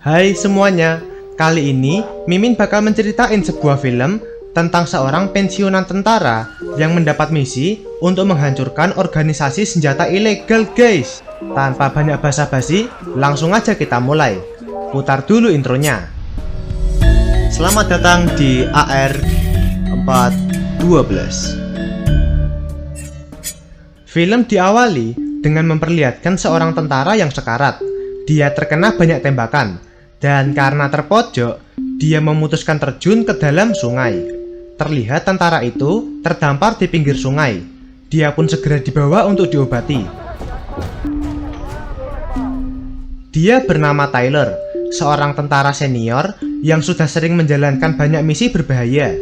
Hai semuanya, kali ini Mimin bakal menceritain sebuah film tentang seorang pensiunan tentara yang mendapat misi untuk menghancurkan organisasi senjata ilegal guys. Tanpa banyak basa-basi, langsung aja kita mulai. Putar dulu intronya. Selamat datang di AR 412. Film diawali dengan memperlihatkan seorang tentara yang sekarat. Dia terkena banyak tembakan, dan karena terpojok, dia memutuskan terjun ke dalam sungai. Terlihat tentara itu terdampar di pinggir sungai. Dia pun segera dibawa untuk diobati. Dia bernama Tyler, seorang tentara senior yang sudah sering menjalankan banyak misi berbahaya.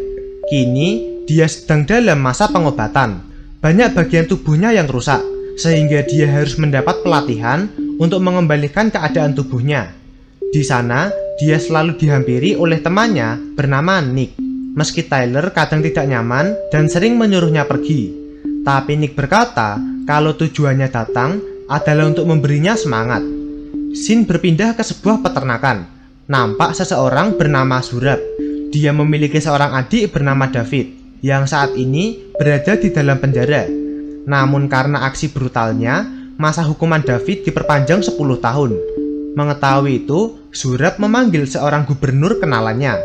Kini, dia sedang dalam masa pengobatan. Banyak bagian tubuhnya yang rusak, sehingga dia harus mendapat pelatihan untuk mengembalikan keadaan tubuhnya. Di sana, dia selalu dihampiri oleh temannya bernama Nick. Meski Tyler kadang tidak nyaman dan sering menyuruhnya pergi, tapi Nick berkata kalau tujuannya datang adalah untuk memberinya semangat. Scene berpindah ke sebuah peternakan. Nampak seseorang bernama Zurab. Dia memiliki seorang adik bernama David yang saat ini berada di dalam penjara. Namun karena aksi brutalnya, masa hukuman David diperpanjang 10 tahun. Mengetahui itu, Zurab memanggil seorang gubernur kenalannya,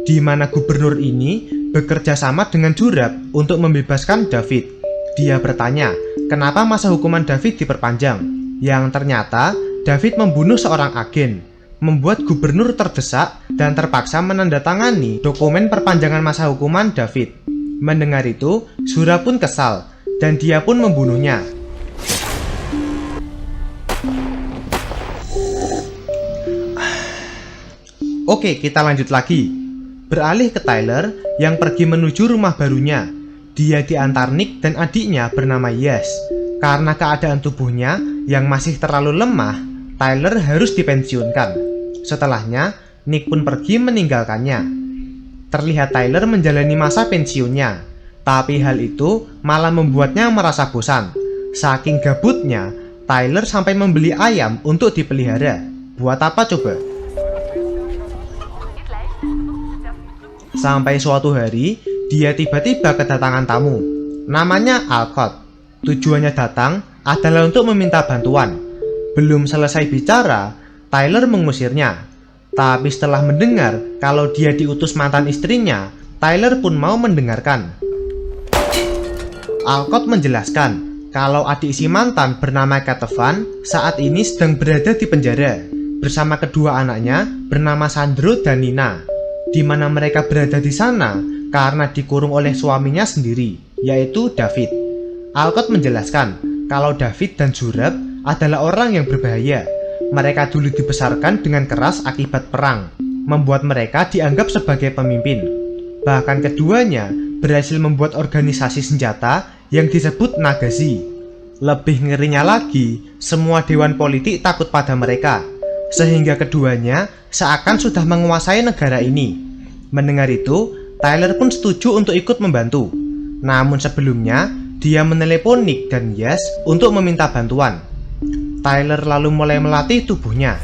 di mana gubernur ini bekerja sama dengan Zurab untuk membebaskan David. Dia bertanya, kenapa masa hukuman David diperpanjang? Yang ternyata, David membunuh seorang agen, membuat gubernur terdesak dan terpaksa menandatangani dokumen perpanjangan masa hukuman David. Mendengar itu, Zurab pun kesal, dan dia pun membunuhnya. Oke, kita lanjut lagi. Beralih ke Tyler yang pergi menuju rumah barunya. Dia diantar Nick dan adiknya bernama Yas. Karena keadaan tubuhnya yang masih terlalu lemah, Tyler harus dipensiunkan. Setelahnya, Nick pun pergi meninggalkannya. Terlihat Tyler menjalani masa pensiunnya, tapi hal itu malah membuatnya merasa bosan. Saking gabutnya, Tyler sampai membeli ayam untuk dipelihara. Buat apa coba? Sampai suatu hari, dia tiba-tiba kedatangan tamu. Namanya Alcott. Tujuannya datang adalah untuk meminta bantuan. Belum selesai bicara, Tyler mengusirnya. Tapi setelah mendengar kalau dia diutus mantan istrinya, Tyler pun mau mendengarkan. Alcott menjelaskan kalau adik si mantan bernama Katevan saat ini sedang berada di penjara bersama kedua anaknya bernama Sandro dan Nina, di mana mereka berada di sana karena dikurung oleh suaminya sendiri, yaitu David. Alcott menjelaskan kalau David dan Zurab adalah orang yang berbahaya. Mereka dulu dibesarkan dengan keras akibat perang, membuat mereka dianggap sebagai pemimpin. Bahkan keduanya berhasil membuat organisasi senjata yang disebut Nagazi. Lebih ngerinya lagi, semua dewan politik takut pada mereka, sehingga keduanya seakan sudah menguasai negara ini. Mendengar itu, Tyler pun setuju untuk ikut membantu. Namun sebelumnya, dia menelepon Nick dan Yas untuk meminta bantuan. Tyler lalu mulai melatih tubuhnya.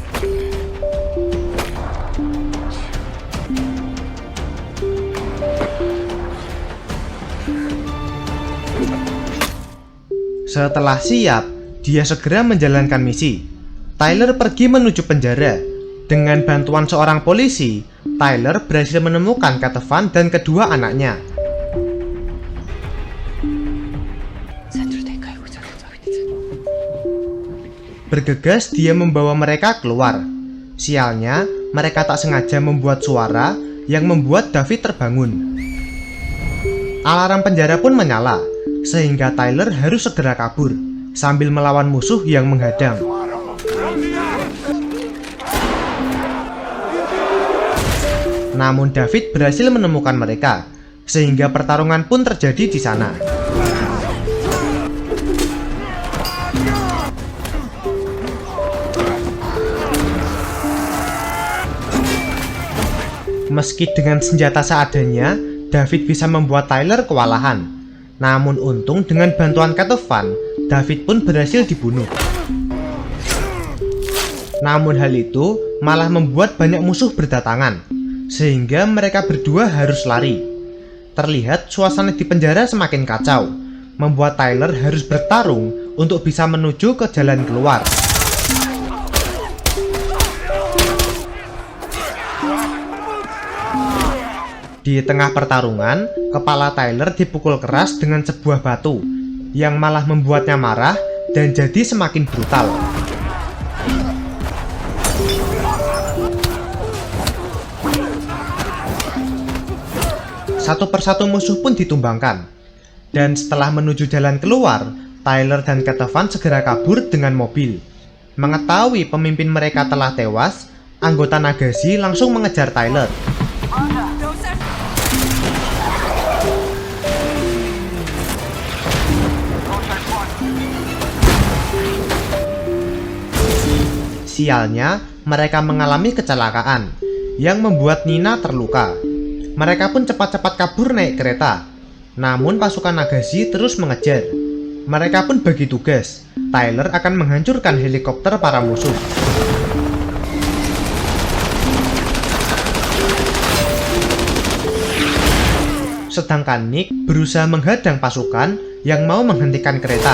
Setelah siap, dia segera menjalankan misi. Tyler pergi menuju penjara. Dengan bantuan seorang polisi, Tyler berhasil menemukan Katevan dan kedua anaknya. Bergegas, dia membawa mereka keluar. Sialnya, mereka tak sengaja membuat suara yang membuat David terbangun. Alarm penjara pun menyala, sehingga Tyler harus segera kabur sambil melawan musuh yang menghadang. Namun David berhasil menemukan mereka, sehingga pertarungan pun terjadi di sana. Meski dengan senjata seadanya, David bisa membuat Tyler kewalahan. Namun untung dengan bantuan Katevan, David pun berhasil dibunuh. Namun hal itu malah membuat banyak musuh berdatangan, sehingga mereka berdua harus lari. Terlihat suasana di penjara semakin kacau, membuat Tyler harus bertarung untuk bisa menuju ke jalan keluar. Di tengah pertarungan, kepala Tyler dipukul keras dengan sebuah batu, yang malah membuatnya marah dan jadi semakin brutal. Satu persatu musuh pun ditumbangkan. Dan setelah menuju jalan keluar, Tyler dan Cat Van segera kabur dengan mobil. Mengetahui pemimpin mereka telah tewas, anggota Nagashi langsung mengejar Tyler. Sialnya, mereka mengalami kecelakaan yang membuat Nina terluka. Mereka pun cepat-cepat kabur naik kereta. Namun pasukan Nagashi terus mengejar. Mereka pun bagi tugas. Tyler akan menghancurkan helikopter para musuh. Sedangkan Nick berusaha menghadang pasukan yang mau menghentikan kereta.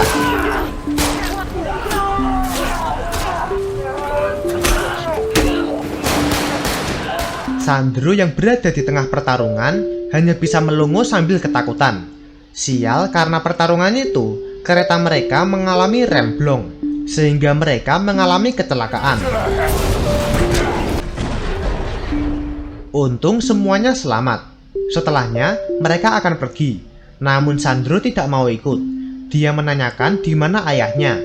Sandro yang berada di tengah pertarungan hanya bisa melongo sambil ketakutan. Sial, karena pertarungan itu, kereta mereka mengalami remblong, sehingga mereka mengalami kecelakaan. Untung semuanya selamat. Setelahnya, mereka akan pergi. Namun Sandro tidak mau ikut. Dia menanyakan di mana ayahnya.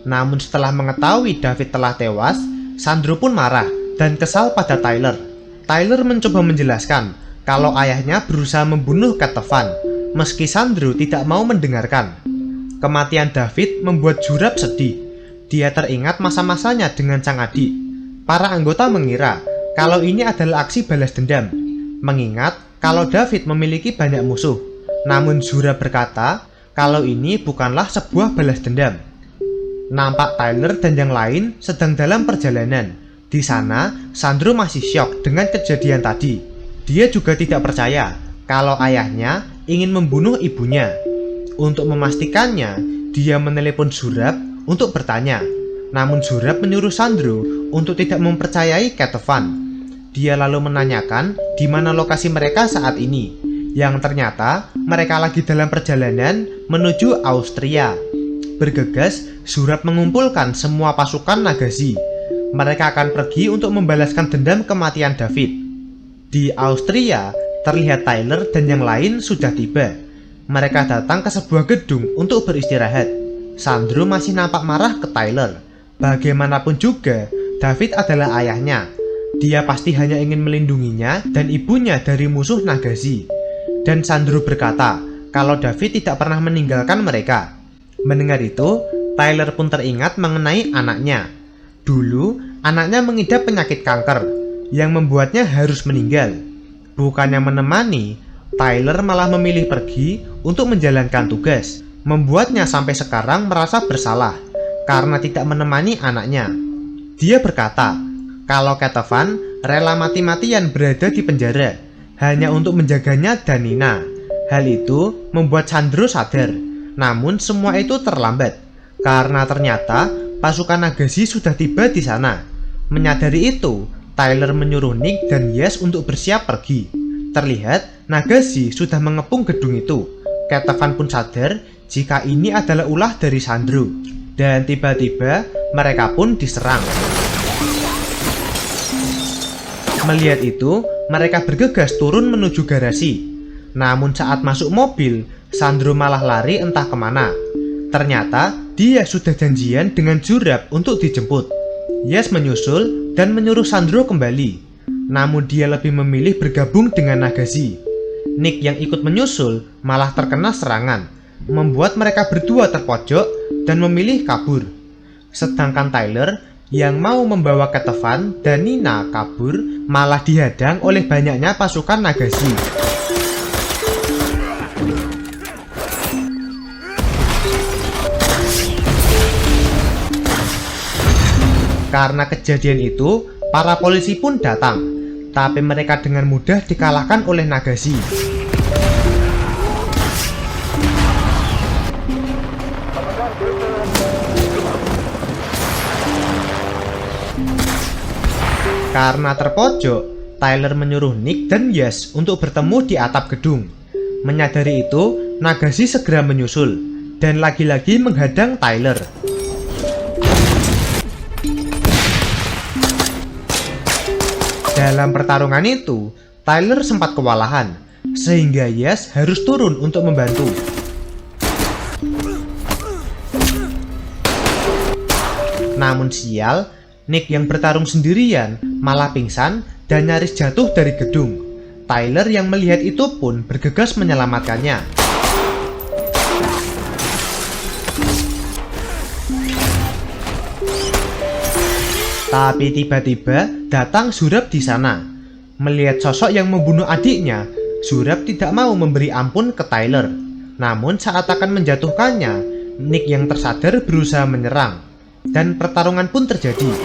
Namun setelah mengetahui David telah tewas, Sandro pun marah dan kesal pada Tyler. Tyler mencoba menjelaskan kalau ayahnya berusaha membunuh Cat Van, meski Sandro tidak mau mendengarkan. Kematian David membuat Zurab sedih. Dia teringat masa-masanya dengan sang adik. Para anggota mengira kalau ini adalah aksi balas dendam, mengingat kalau David memiliki banyak musuh. Namun Zurab berkata kalau ini bukanlah sebuah balas dendam. Nampak Tyler dan yang lain sedang dalam perjalanan. Di sana, Sandro masih syok dengan kejadian tadi. Dia juga tidak percaya kalau ayahnya ingin membunuh ibunya. Untuk memastikannya, dia menelepon Zurab untuk bertanya. Namun Zurab menyuruh Sandro untuk tidak mempercayai Cat Van. Dia lalu menanyakan di mana lokasi mereka saat ini, yang ternyata mereka lagi dalam perjalanan menuju Austria. Bergegas, Zurab mengumpulkan semua pasukan Nagashi. Mereka akan pergi untuk membalaskan dendam kematian David. Di Austria, terlihat Tyler dan yang lain sudah tiba. Mereka datang ke sebuah gedung untuk beristirahat. Sandro masih nampak marah ke Tyler. Bagaimanapun juga, David adalah ayahnya. Dia pasti hanya ingin melindunginya dan ibunya dari musuh Nagashi. Dan Sandro berkata kalau David tidak pernah meninggalkan mereka. Mendengar itu, Tyler pun teringat mengenai anaknya. Dulu, anaknya mengidap penyakit kanker yang membuatnya harus meninggal. Bukannya menemani, Tyler malah memilih pergi untuk menjalankan tugas, membuatnya sampai sekarang merasa bersalah karena tidak menemani anaknya. Dia berkata kalau Cat Van rela mati-matian berada di penjara hanya untuk menjaganya dan Nina. Hal itu membuat Sandro sadar, namun semua itu terlambat karena ternyata pasukan Nagashi sudah tiba di sana. Menyadari itu, Tyler menyuruh Nick dan Yes untuk bersiap pergi. Terlihat Nagashi sudah mengepung gedung itu. Cat Van pun sadar jika ini adalah ulah dari Sandro. Dan tiba-tiba mereka pun diserang. Melihat itu, mereka bergegas turun menuju garasi. Namun saat masuk mobil, Sandro malah lari entah kemana. Ternyata dia sudah janjian dengan Zurab untuk dijemput. Yes menyusul dan menyuruh Sandro kembali. Namun dia lebih memilih bergabung dengan Nagashi. Nick yang ikut menyusul malah terkena serangan, membuat mereka berdua terpojok dan memilih kabur. Sedangkan Tyler yang mau membawa Cat Van dan Nina kabur malah dihadang oleh banyaknya pasukan Nagashi. Karena kejadian itu, Para polisi pun datang, tapi mereka dengan mudah dikalahkan oleh Nagashi. Karena terpojok, Tyler menyuruh Nick dan Yes untuk bertemu di atap gedung. Menyadari itu, Nagashi segera menyusul dan lagi-lagi menghadang Tyler. Dalam pertarungan itu, Tyler sempat kewalahan, sehingga Yes harus turun untuk membantu. Namun sial, Nick yang bertarung sendirian malah pingsan dan nyaris jatuh dari gedung. Tyler yang melihat itu pun bergegas menyelamatkannya. Tapi tiba-tiba datang Zurab di sana. Melihat sosok yang membunuh adiknya, Zurab tidak mau memberi ampun ke Tyler. Namun saat akan menjatuhkannya, Nick yang tersadar berusaha menyerang, dan pertarungan pun terjadi.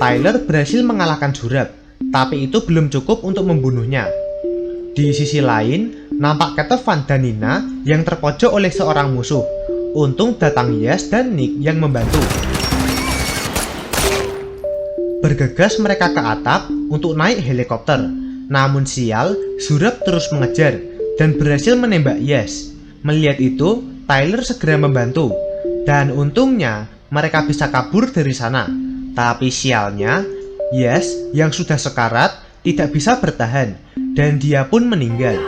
Tyler berhasil mengalahkan Zurab, tapi itu belum cukup untuk membunuhnya. Di sisi lain, nampak Ketefan dan Nina yang terpojok oleh seorang musuh. Untung datang Yes dan Nick yang membantu. Bergegas mereka ke atap untuk naik helikopter. Namun sial, Zurab terus mengejar dan berhasil menembak Yes. Melihat itu, Tyler segera membantu. Dan untungnya, mereka bisa kabur dari sana. Tapi sialnya, Yes yang sudah sekarat tidak bisa bertahan dan dia pun meninggal.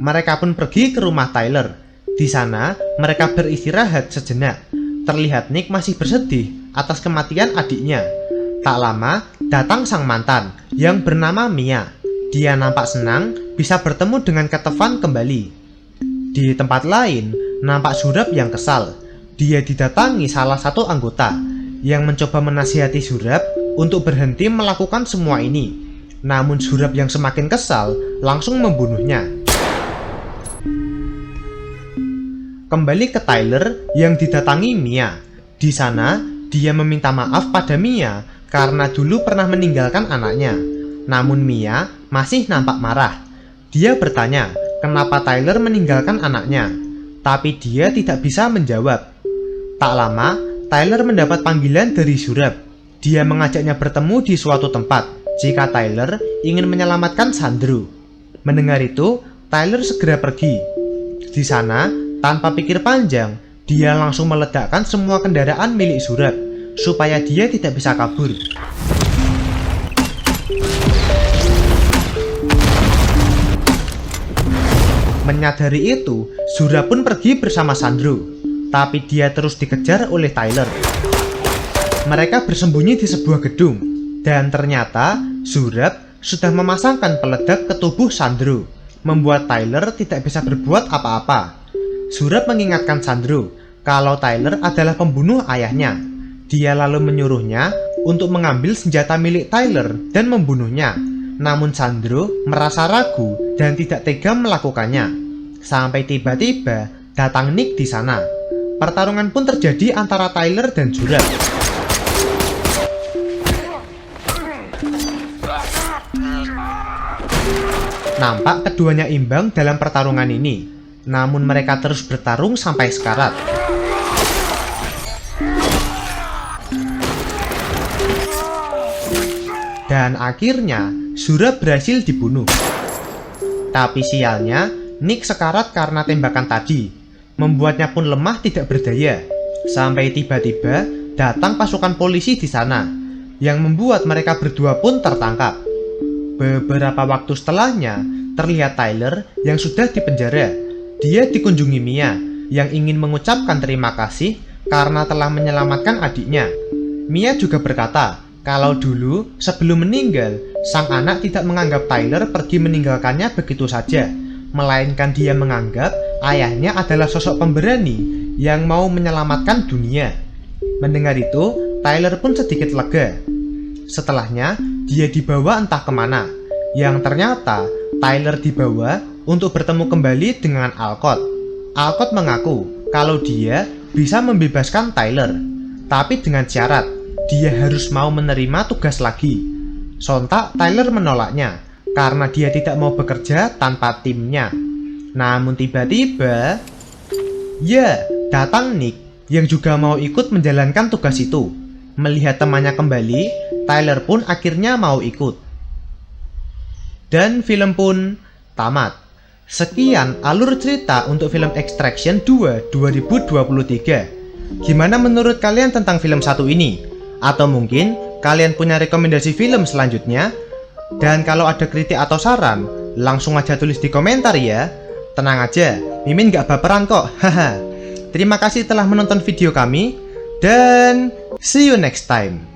Mereka pun pergi ke rumah Tyler. Di sana, mereka beristirahat sejenak. Terlihat Nick masih bersedih atas kematian adiknya. Tak lama, datang sang mantan yang bernama Mia. Dia nampak senang bisa bertemu dengan Ketefan kembali. Di tempat lain, nampak Zurab yang kesal. Dia didatangi salah satu anggota yang mencoba menasihati Zurab untuk berhenti melakukan semua ini. Namun Zurab yang semakin kesal langsung membunuhnya. Kembali ke Tyler yang didatangi Mia. Di sana, dia meminta maaf pada Mia karena dulu pernah meninggalkan anaknya. Namun Mia masih nampak marah. Dia bertanya kenapa Tyler meninggalkan anaknya, tapi dia tidak bisa menjawab. Tak lama, Tyler mendapat panggilan dari Zurab. Dia mengajaknya bertemu di suatu tempat jika Tyler ingin menyelamatkan Sandro. Mendengar itu, Tyler segera pergi. Di sana, tanpa pikir panjang, dia langsung meledakkan semua kendaraan milik Zurab supaya dia tidak bisa kabur. Menyadari itu, Zurab pun pergi bersama Sandro, tapi dia terus dikejar oleh Tyler. Mereka bersembunyi di sebuah gedung, dan ternyata Zurab sudah memasangkan peledak ke tubuh Sandro, membuat Tyler tidak bisa berbuat apa-apa. Zurab mengingatkan Sandro kalau Tyler adalah pembunuh ayahnya. Dia lalu menyuruhnya untuk mengambil senjata milik Tyler dan membunuhnya. Namun Sandro merasa ragu dan tidak tega melakukannya. Sampai tiba-tiba datang Nick di sana. Pertarungan pun terjadi antara Tyler dan Zurab. Nampak keduanya imbang dalam pertarungan ini. Namun mereka terus bertarung sampai sekarat. Dan akhirnya Zurab berhasil dibunuh. Tapi sialnya, Nick sekarat karena tembakan tadi, membuatnya pun lemah tidak berdaya. Sampai tiba-tiba datang pasukan polisi di sana, yang membuat mereka berdua pun tertangkap. Beberapa waktu setelahnya, terlihat Tyler yang sudah dipenjara. Dia dikunjungi Mia, yang ingin mengucapkan terima kasih karena telah menyelamatkan adiknya. Mia juga berkata, kalau dulu sebelum meninggal, sang anak tidak menganggap Tyler pergi meninggalkannya begitu saja, melainkan dia menganggap ayahnya adalah sosok pemberani yang mau menyelamatkan dunia. Mendengar itu, Tyler pun sedikit lega. Setelahnya, dia dibawa entah kemana, yang ternyata Tyler dibawa untuk bertemu kembali dengan Alcott. Alcott mengaku kalau dia bisa membebaskan Tyler, tapi dengan syarat dia harus mau menerima tugas lagi. Sontak Tyler menolaknya karena dia tidak mau bekerja tanpa timnya. Namun tiba-tiba, datang Nick yang juga mau ikut menjalankan tugas itu. Melihat temannya kembali, Tyler pun akhirnya mau ikut. Dan film pun tamat. Sekian alur cerita untuk film Extraction 2 2023. Gimana menurut kalian tentang film satu ini? Atau mungkin kalian punya rekomendasi film selanjutnya? Dan kalau ada kritik atau saran, langsung aja tulis di komentar ya. Tenang aja, Mimin gak baperan kok. Haha. Terima kasih telah menonton video kami, dan see you next time.